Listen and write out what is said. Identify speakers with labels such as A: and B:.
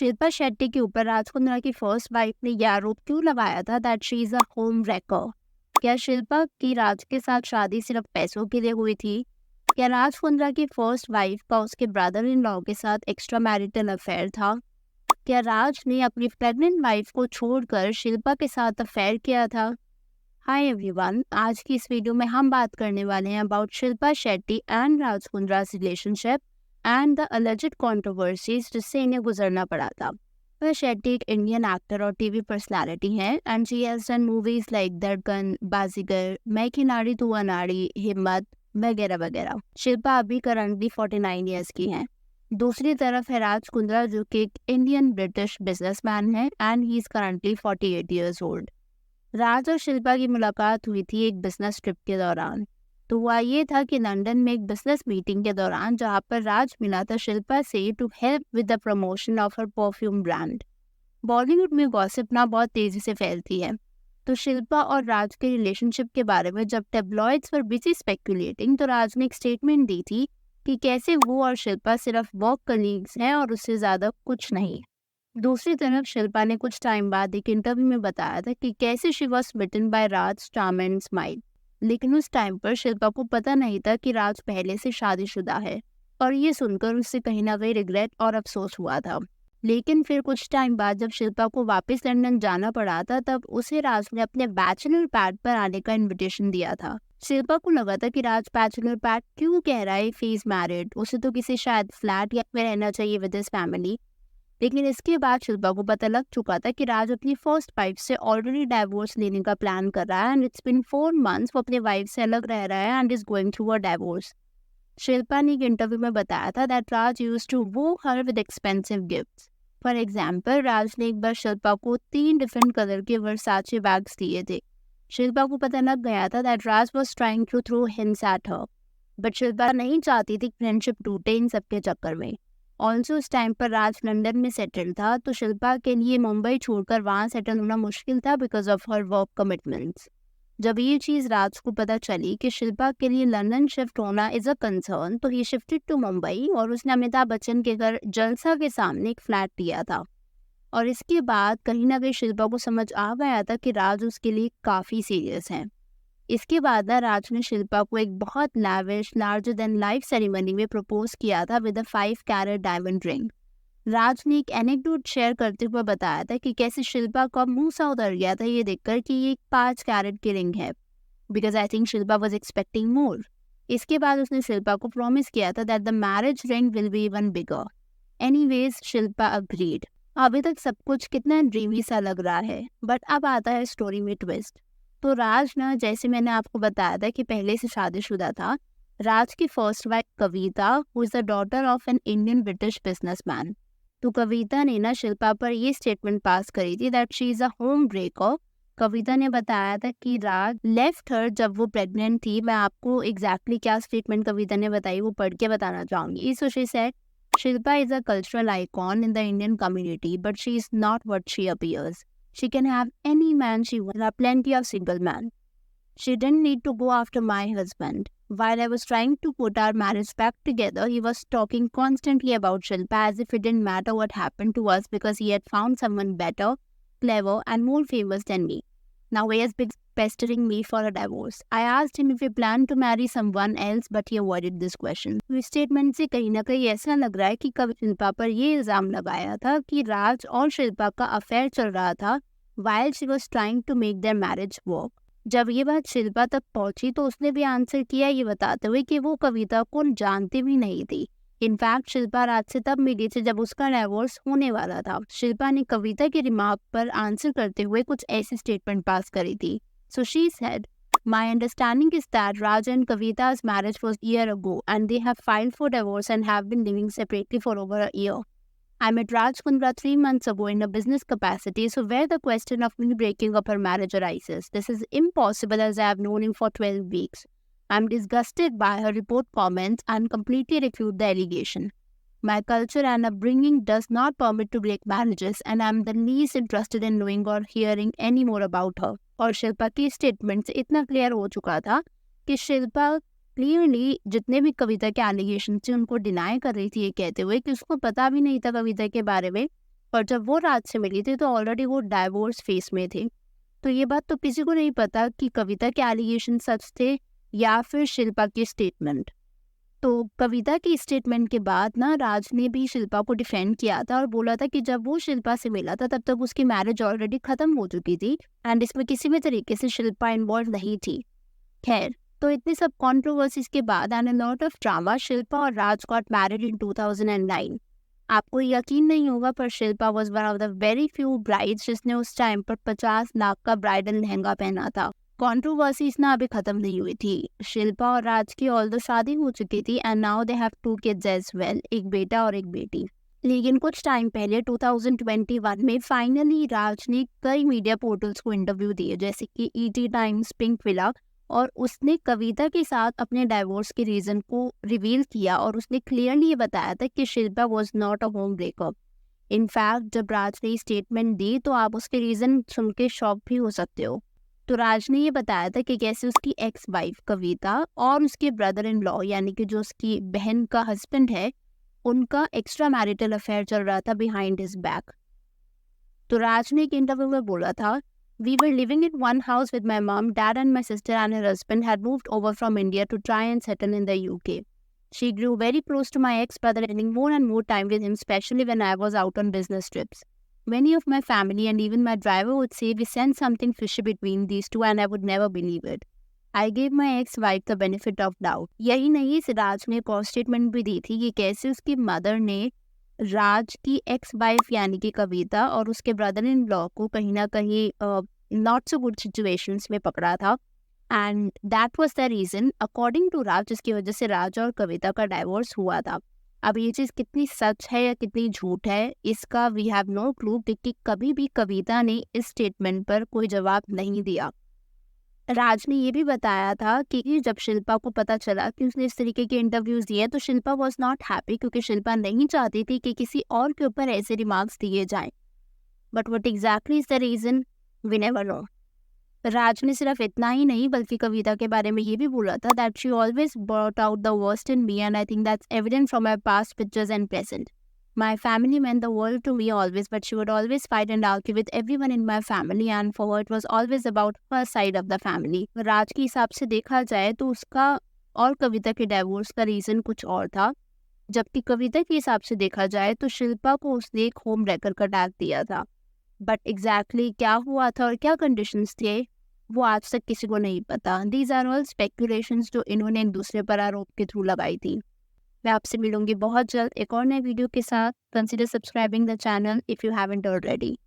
A: शिल्पा शेट्टी के ऊपर राज कुंद्रा की फर्स्ट वाइफ ने यह आरोप क्यों लगाया था that she is a home wrecker? क्या शिल्पा की राज के साथ शादी सिर्फ पैसों के लिए हुई थी? क्या राज कुंद्रा की फर्स्ट वाइफ का उसके ब्रदर इन लॉ के साथ एक्स्ट्रा मैरिटल अफेयर था? क्या राज ने अपनी प्रेग्नेंट वाइफ को छोड़कर शिल्पा के साथ अफेयर किया था? हाय एवरीवन, आज की इस वीडियो में हम बात करने वाले हैं about Shilpa Shetty and Raj Kundra's relationship and the alleged controversies जिससे इन्हें गुजरना पड़ा था। वह शेट्टी एक इंडियन एक्टर और टीवी पर्सनालिटी हैं and she has done movies like Dhadkan, Baazigar, मैं खिलाड़ी तू अनाड़ी, हिम्मत वगैरह वगैरह। शिल्पा अभी करंटली 49 ईयर्स की हैं। दूसरी तरफ है राज कुंद्रा जो कि एक इंडियन ब्रिटिश बिजनेसमैन है and he is currently 48 years old. Raj और शिल्पा की मुलाकात हुई थी एक बिजनेस ट्रिप के दौरान। तो हुआ ये था कि लंदन में एक बिजनेस मीटिंग के दौरान जहाँ पर राज मिला था शिल्पा से to help with the promotion of her perfume brand. Bollywood में गॉसिप ना बहुत तेजी से फैलती है, तो शिल्पा और राज के रिलेशनशिप के बारे में जब टेब्लॉइड्स वर बिजी स्पेकुलेटिंग तो राज ने एक स्टेटमेंट दी थी कि कैसे वो और शिल्पा सिर्फ वर्क कलीग्स हैं और उससे ज़्यादा कुछ नहीं। दूसरी तरफ शिल्पा ने कुछ टाइम बाद एक इंटरव्यू में बताया था कि कैसे she was smitten by Raj charm and smile, लेकिन उस टाइम पर शिल्पा को पता नहीं था कि राज पहले से शादीशुदा है और ये सुनकर उससे कहीं ना कहीं रिग्रेट और अफसोस हुआ था। लेकिन फिर कुछ टाइम बाद जब शिल्पा को वापस लंदन जाना पड़ा था तब उसे राज ने अपने बैचलर पैड पर आने का इनविटेशन दिया था। शिल्पा को लगा था कि राज बैचलर पैड क्यों कह रहा है इफ ही इज मैरिड, उसे तो किसी शायद फ्लैट या में रहना चाहिए विद हिज फैमिली। लेकिन इसके बाद शिल्पा को पता लग चुका था कि राज अपनी फर्स्ट वाइफ से ऑलरेडी डाइवोर्स लेने का प्लान कर रहा है एंड इट्स बिन 4 months वो अपने वाइफ से अलग रह रहा है and is going through a divorce. Shilpa ने एक इंटरव्यू में बताया था that Raj used to woo her with expensive gifts. For example, Raj ने एक बार शिल्पा को 3 डिफरेंट कलर के वर्साचे बैग्स दिए थे। शिल्पा को पता लग गया था that Raj was trying to throw hints at her, but Shilpa नहीं चाहती थी फ्रेंडशिप टूटे इन सबके चक्कर में। ऑल्सो उस टाइम पर राज लंदन में सेटल था, तो शिल्पा के लिए मुंबई छोड़कर वहाँ सेटल होना मुश्किल था because of her work commitments. जब ये चीज़ राज को पता चली कि शिल्पा के लिए लंदन शिफ्ट होना इज़ अ कंसर्न, तो ही शिफ्टेड टू मुंबई और उसने अमिताभ बच्चन के घर जलसा के सामने एक फ्लैट लिया था। और इसके बाद कहीं ना कहीं शिल्पा को समझ आ गया था कि राज उसके लिए काफ़ी सीरियस है। इसके बाद ना राज ने शिल्पा को एक बहुत lavish larger than life ceremony में प्रपोज किया था with a 5 carat diamond ring. Raj ने एक एनेक्डोट शेयर करते हुए बताया था कि कैसे शिल्पा का मुंह सा उतर गया था ये देखकर कि ये एक 5 कैरेट की रिंग है, because I think Shilpa was expecting more. इसके बाद उसने शिल्पा को प्रॉमिस किया था that the marriage ring will be even bigger. Anyways Shilpa agreed. अभी तक सब कुछ कितना ड्रीमी सा लग रहा है, बट अब आता है स्टोरी में ट्विस्ट। तो राज ना, जैसे मैंने आपको बताया था कि पहले से शादीशुदा था। राज की first wife Kavita who is the daughter of an Indian British businessman. तो कविता ने ना शिल्पा पर ये स्टेटमेंट पास करी थी that she is a home breaker. Kavita ने बताया था कि राज लेफ्ट हर जब वो प्रेग्नेंट थी। मैं आपको एग्जैक्टली क्या स्टेटमेंट कविता ने बताई वो पढ़ के बताना चाहूंगी। So she said, Shilpa is a cultural icon in the Indian community, but she is not what she appears. She can have any man she wants. There are plenty of single men. She didn't need to go after my husband. While I was trying to put our marriage back together, he was talking constantly about Shilpa as if it didn't matter what happened to us because he had found someone better, clever, and more famous than me. Now he has been pestering me for a divorce. I asked him if he planned to marry someone else, but he avoided this question. इस statement से कहीं ना कहीं ऐसा लग रहा है कि कभी शिल्पा पर ये इल्जाम लगाया था कि राज और शिल्पा का अफेयर चल रहा था while she was trying to make their marriage work. जब ये बात शिल्पा तक पहुंची तो उसने भी आंसर किया ये बताते हुए कि वो कविता को जानती भी नहीं थी। इनफैक्ट शिल्पा राज से तब मिली थी जब उसका डाइवोर्स होने वाला था। शिल्पा ने कविता के रिमार्क पर आंसर करते हुए कुछ ऐसी स्टेटमेंट पास करी थी। So she said, my understanding is that Raj and Kavita's marriage was a year ago and they have filed for divorce and have been living separately for over a year. I met Raj Kundra 3 months ago in a business capacity, so where the question of me breaking up her marriage arises. This is impossible as I have known him for 12 weeks. I'm disgusted by her report comments and completely refute the allegation. My culture and upbringing does not permit to break marriages and I'm the least interested in knowing or hearing any more about her. और शिल्पा की statement से इतना clear हो चुका था कि Shilpa clearly जितने भी कविता के एलिगेशन थे उनको डिनाई कर रही थी, ये कहते हुए कि उसको पता भी नहीं था कविता के बारे में और जब वो राज से मिली थी तो ऑलरेडी वो डाइवोर्स फेस में थे। तो ये बात तो किसी को नहीं पता कि कविता के एलिगेशन सच थे या फिर शिल्पा की स्टेटमेंट। तो कविता की स्टेटमेंट के बाद ना राज ने भी शिल्पा को डिफेंड किया था और बोला था कि जब वो शिल्पा से मिला था तब तक उसकी मैरिज ऑलरेडी खत्म हो चुकी थी एंड इसमें किसी भी तरीके से शिल्पा इन्वॉल्व नहीं थी। खैर, तो इतने सब कंट्रोवर्सीज के बाद and a lot of drama, Shilpa और राज गॉट मैरिड इन 2009। आपको यकीन नहीं होगा पर Shilpa was one of the very few brides जिसने उस टाइम पर 50 लाख का ब्राइडल लहंगा पहना था। कंट्रोवर्सीज ना अभी खत्म नहीं हुई थी। शिल्पा और राज की ऑल्दो शादी हो चुकी थी and now they have 2 kids as well, एक बेटा और एक बेटी। लेकिन कुछ टाइम पहले 2021 में फाइनली राज ने कई मीडिया पोर्टल्स को इंटरव्यू दिए जैसे कि ईटी टाइम्स, पिंक विला, और उसने कविता के साथ अपने डाइवोर्स के रीजन को रिवील किया और उसने क्लियरली ये बताया था कि Shilpa was not a home breakup. In fact जब राज ने स्टेटमेंट दी तो आप उसके रीजन सुन के शॉक भी हो सकते हो। तो राज ने ये बताया था कि कैसे उसकी एक्स वाइफ कविता और उसके ब्रदर इन लॉ यानी कि जो उसकी बहन का हस्बैंड है, उनका एक्स्ट्रा मैरिटल अफेयर चल रहा था बिहाइंड हिज बैक। तो राज ने एक इंटरव्यू में बोला था, We were living in one house with my mom, dad and my sister and her husband had moved over from India to try and settle in the UK. She grew very close to my ex-brother, spending more and more time with him, especially when I was out on business trips. Many of my family and even my driver would say we sensed something fishy between these two and I would never believe it. I gave my ex-wife the benefit of doubt. यही नहीं, इस राज ने एक और statement भी दी थी कि कैसे उसकी मदर ने राज की एक्स वाइफ यानी कि कविता और उसके ब्रदर इन लॉ को कहीं ना कहीं नॉट सो गुड सिचुएशंस में पकड़ा था and that was the reason according to Raj जिसकी वजह से राज और कविता का डाइवोर्स हुआ था। अब ये चीज़ कितनी सच है या कितनी झूठ है इसका वी हैव नो क्लू, क्योंकि कभी भी कविता ने इस स्टेटमेंट पर कोई जवाब नहीं दिया। राज ने ये भी बताया था कि जब शिल्पा को पता चला कि उसने इस तरीके के इंटरव्यूज दिए तो शिल्पा वाज नॉट हैप्पी, क्योंकि शिल्पा नहीं चाहती थी कि किसी और के ऊपर ऐसे रिमार्क्स दिए जाएं। But what exactly is the reason we never know. Raj ने सिर्फ इतना ही नहीं बल्कि कविता के बारे में ये भी बोला था that she always brought out the worst in me and I think that's evident from my past pictures and present. My family meant the world to me always, but she would always fight and argue with everyone in my family, and for her it was always about her side of the family. राज के हिसाब से देखा जाए तो उसका और कविता के divorce का रीज़न कुछ और था, जबकि कविता के हिसाब से देखा जाए तो शिल्पा को उसने एक होम रेकर का टैग दिया था। बट एग्जैक्टली क्या हुआ था और क्या कंडीशंस थे वो आज तक किसी को नहीं पता। दीज आर ऑल स्पेकुलेशंस जो इन्होंने एक दूसरे पर आरोप के थ्रू लगाई थी। मैं आपसे मिलूंगी बहुत जल्द एक और नए वीडियो के साथ। Consider subscribing the channel if you haven't already.